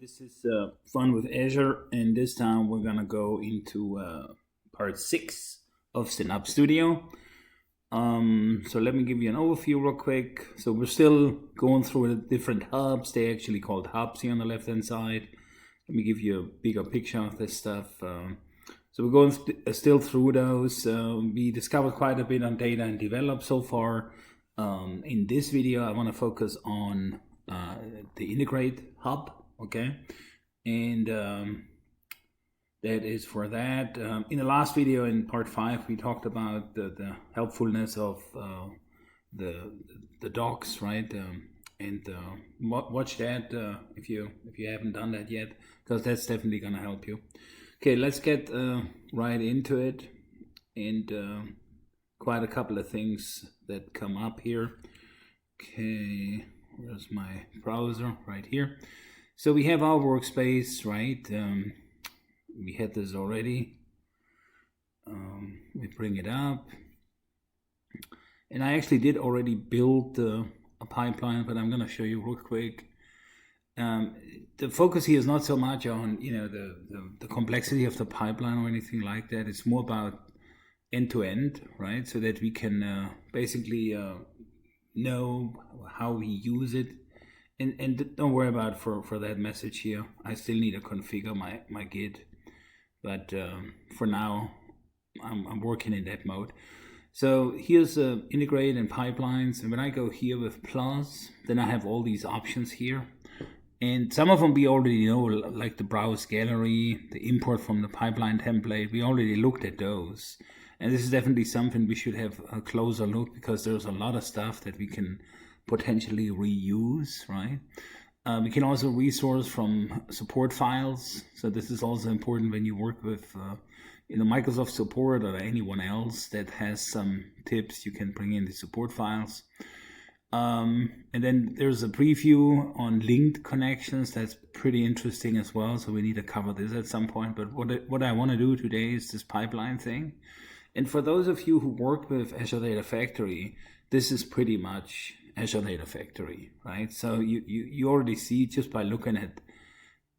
This is Fun with Azure, and this time we're gonna go into part 6 of Synapse Studio. So let me give you an overview real quick. So we're still going through the different hubs. They're actually called hubs here on the left hand side. Let me give you a bigger picture of this stuff. So we're going still through those. We discovered quite a bit on data and develop so far. In this video, I want to focus on the integrate hub. Okay, and that is for that. In the last video, in part 5, we talked about the helpfulness of the docs, right? And watch that if you haven't done that yet, because that's definitely gonna help you. Okay, let's get right into it, and quite a couple of things that come up here. Okay, where's my browser? Right here. So we have our workspace, right? We had this already. We bring it up. And I actually did already build a pipeline, but I'm going to show you real quick. The focus here is not so much on, the complexity of the pipeline or anything like that. It's more about end-to-end, right? So that we can basically know how we use it. And don't worry about for that message here. I still need to configure my Git, but for now I'm working in that mode. So here's integrate and pipelines, and when I go here with plus, then I have all these options here, and some of them we already know, like the browse gallery, the import from the pipeline template. We already looked at those, and this is definitely something we should have a closer look, because there's a lot of stuff that we can potentially reuse, right? We can also resource from support files. So this is also important when you work with Microsoft support or anyone else that has some tips. You can bring in the support files. And then there's a preview on linked connections. That's pretty interesting as well. So we need to cover this at some point. But what I want to do today is this pipeline thing. And for those of you who work with Azure Data Factory, this is pretty much Azure Data Factory, right? So you already see, just by looking at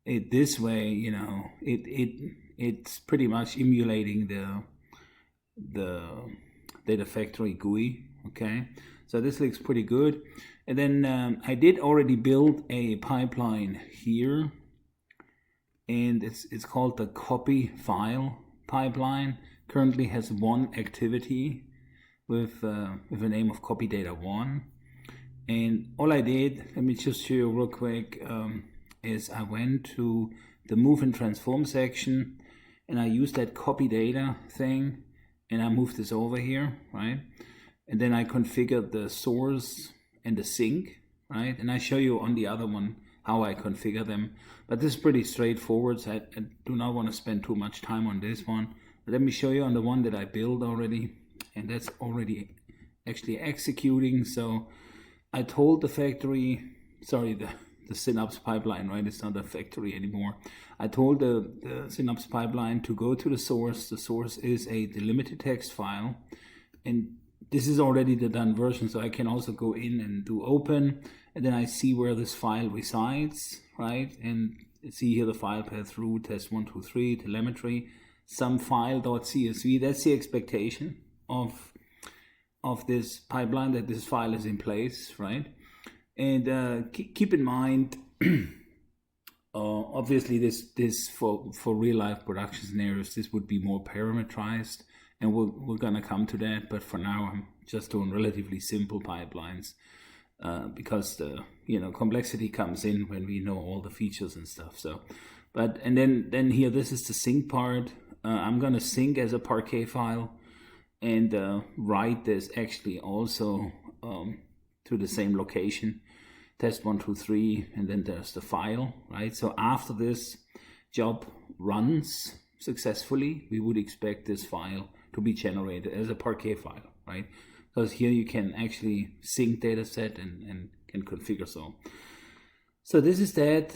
it this way, it's pretty much emulating the Data Factory GUI. Okay, so this looks pretty good. And then I did already build a pipeline here, and it's called the copy file pipeline. Currently has one activity with a name of copy data 1. And all I did, let me just show you real quick, is I went to the move and transform section, and I used that copy data thing, and I moved this over here, right? And then I configured the source and the sink, right? And I show you on the other one how I configure them. But this is pretty straightforward, so I do not want to spend too much time on this one. But let me show you on the one that I built already, and that's already actually executing. So I told the factory, sorry, the Synapse Pipeline, right? It's not a factory anymore. I told the Synapse Pipeline to go to the source. The source is a delimited text file, and this is already the done version, so I can also go in and do open, and then I see where this file resides, right? And see here the file path root test123 telemetry some file.csv. That's the expectation of this pipeline, that this file is in place, right? And keep in mind, obviously this for real life production scenarios, this would be more parameterized, and we're gonna come to that. But for now, I'm just doing relatively simple pipelines because the complexity comes in when we know all the features and stuff. So, and then here, this is the sync part. I'm gonna sync as a Parquet file, and write this actually also to the same location, test123, and then there's the file, right? So after this job runs successfully, we would expect this file to be generated as a Parquet file, right? Because here you can actually sync data set and can configure so. So this is that.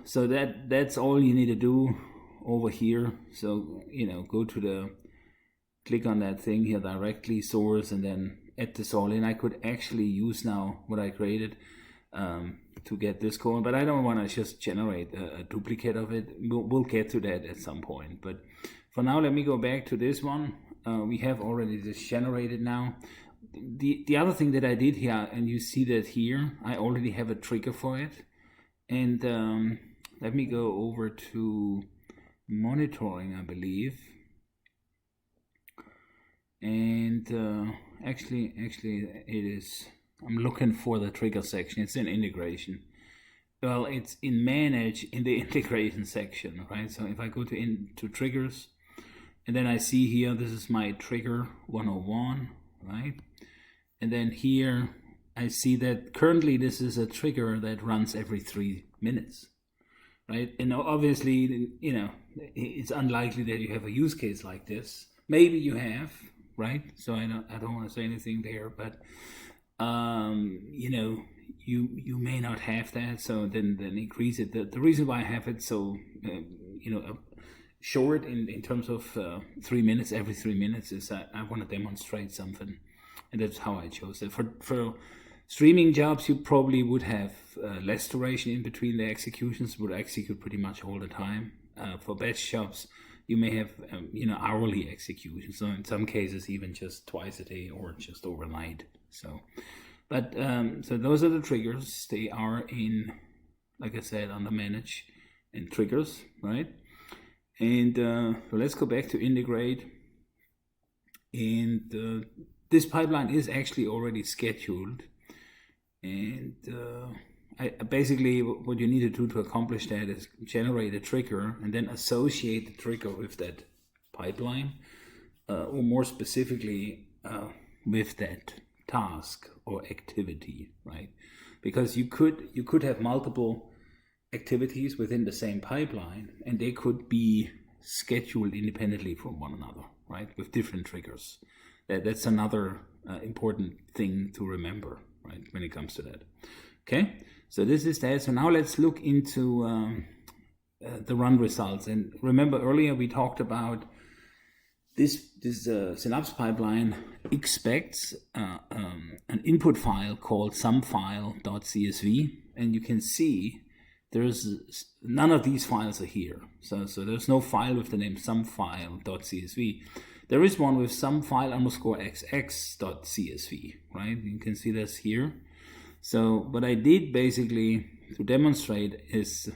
So that's all you need to do over here. So go to click on that thing here directly, source, and then add this all in. I could actually use now what I created to get this going, but I don't want to just generate a duplicate of it. We'll get to that at some point. But for now, let me go back to this one. We have already this generated now. The other thing that I did here, and you see that here, I already have a trigger for it. And let me go over to monitoring, I believe. And actually it is, I'm looking for the trigger section. It's in integration. Well, it's in manage in the integration section, right? So if I go to triggers, and then I see here, this is my trigger 101, right? And then here I see that currently this is a trigger that runs every 3 minutes, right? And obviously, you know, it's unlikely that you have a use case like this. Maybe you have, right? So I don't want to say anything there, but you know, you may not have that. So then increase it. The reason why I have it so you know, short in terms of 3 minutes, every 3 minutes, is I want to demonstrate something, and that's how I chose it. For streaming jobs, you probably would have less duration in between the executions, would execute pretty much all the time. For batch jobs, you may have you know, hourly executions, so in some cases even just twice a day or just overnight. So, but so those are the triggers. They are in, like I said, under manage and triggers, right? And so let's go back to integrate. And this pipeline is actually already scheduled. And I basically, what you need to do to accomplish that is generate a trigger and then associate the trigger with that pipeline, or more specifically with that task or activity, right? Because you could have multiple activities within the same pipeline, and they could be scheduled independently from one another, right? With different triggers. That's another important thing to remember, right, when it comes to that. Okay, so this is that. So now let's look into the run results. And remember earlier we talked about this Synapse pipeline expects an input file called sumfile.csv, and you can see there's none of these files are here. So there's no file with the name sumfile.csv. There is one with sumfile_xx.csv, right? You can see this here. So what I did basically to demonstrate is,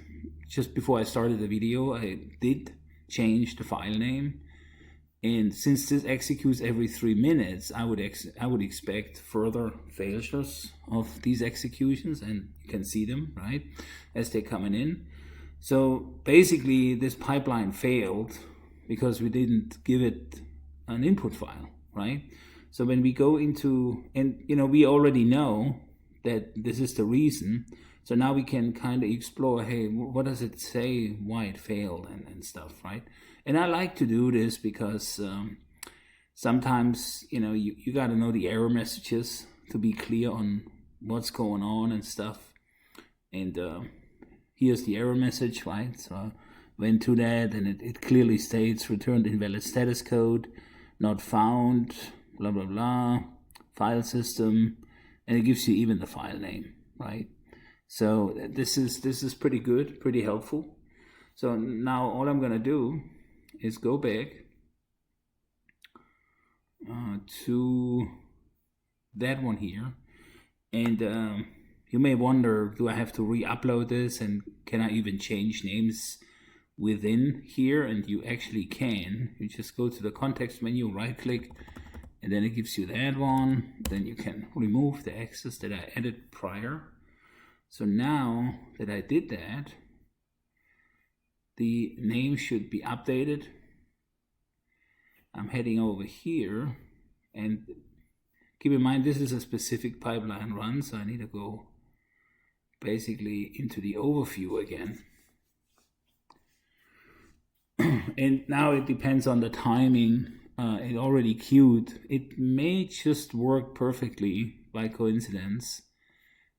just before I started the video, I did change the file name. And since this executes every 3 minutes, I would expect further failures of these executions, and you can see them, right, as they're coming in. So basically this pipeline failed because we didn't give it an input file, right? So when we go into, and you know, we already know that this is the reason. So now we can kind of explore, hey, what does it say, why it failed, and stuff, right? And I like to do this because sometimes, you know, you got to know the error messages to be clear on what's going on and stuff. And here's the error message, right? So I went to that, and it clearly states returned invalid status code, not found, blah, blah, blah, file system, and it gives you even the file name, right? So this is pretty good, pretty helpful. So now all I'm going to do is go back to that one here. And you may wonder, do I have to re-upload this, and can I even change names within here? And you actually can. You just go to the context menu, right click, and then it gives you that one. Then you can remove the access that I added prior. So now that I did that, the name should be updated. I'm heading over here, and keep in mind this is a specific pipeline run, so I need to go basically into the overview again. And now it depends on the timing. It already queued. It may just work perfectly by coincidence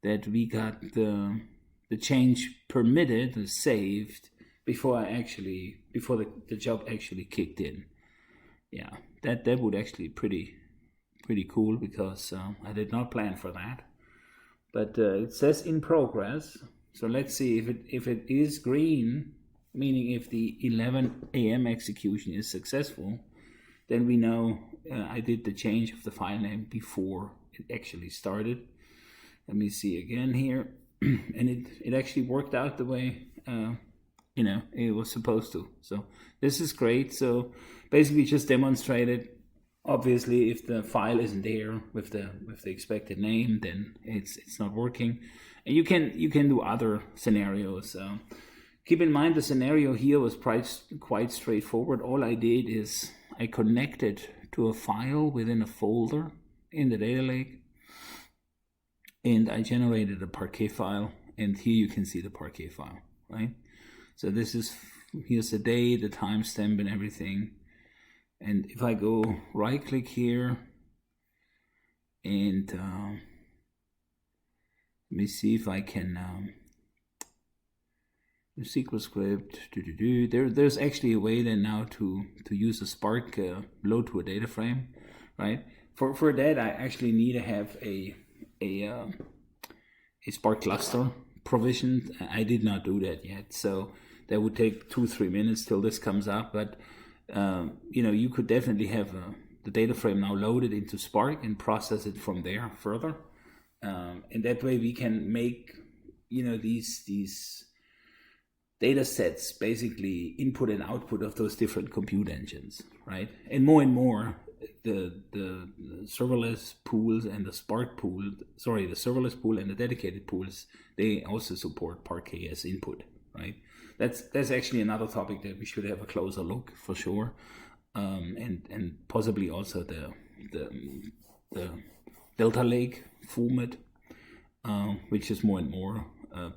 that we got the change permitted or saved before the job actually kicked in. Yeah, that would actually pretty cool, because I did not plan for that. but it says in progress. So let's see if it is green, meaning if the 11 a.m. execution is successful, then we know I did the change of the file name before it actually started. Let me see again here. And it actually worked out the way it was supposed to. So this is great. So basically just demonstrated, obviously if the file isn't there with the expected name, then it's not working. And you can do other scenarios. Keep in mind the scenario here was quite straightforward. All I did is I connected to a file within a folder in the data lake, and I generated a Parquet file, and here you can see the Parquet file, right? So here's the day, the timestamp, and everything. And if I go right click here and let me see if I can the SQL script. There's actually a way then now to use a Spark load to a data frame, right? For that I actually need to have a Spark cluster provisioned. I did not do that yet, so that would take 2-3 minutes till this comes up. But you could definitely have the data frame now loaded into Spark and process it from there further, and that way we can make these data sets basically input and output of those different compute engines, right? And more the serverless pools and the Spark pool, the serverless pool and the dedicated pools, they also support Parquet as input, right? That's actually another topic that we should have a closer look for sure, and possibly also the Delta Lake format, which is more and more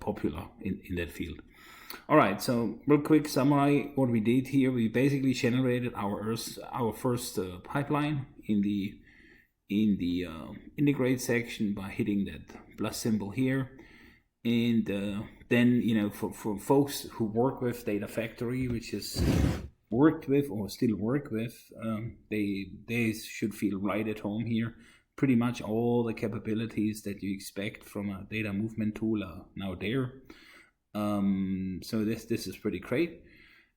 popular in that field. All right, so real quick summary what we did here. We basically generated our first pipeline in the integrate section by hitting that plus symbol here, and then for folks who work with Data Factory, which is worked with or still work with, they should feel right at home here. Pretty much all the capabilities that you expect from a data movement tool are now there. So this is pretty great.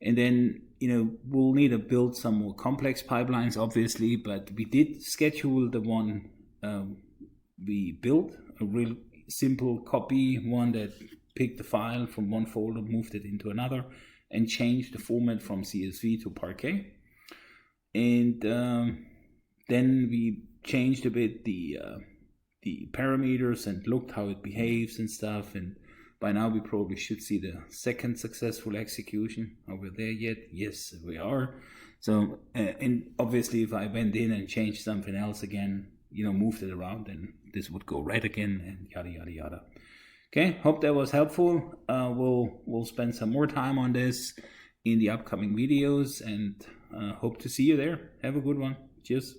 And then we'll need to build some more complex pipelines, obviously, but we did schedule the one we built, a real simple copy one that picked the file from one folder, moved it into another, and changed the format from CSV to Parquet. And then we changed a bit the parameters and looked how it behaves and stuff, and by now we probably should see the second successful execution. Are we there yet? Yes, we are. So and obviously if I went in and changed something else again, moved it around, then this would go red again, and yada yada yada. Okay, hope that was helpful. We'll spend some more time on this in the upcoming videos, and hope to see you there. Have a good one. Cheers.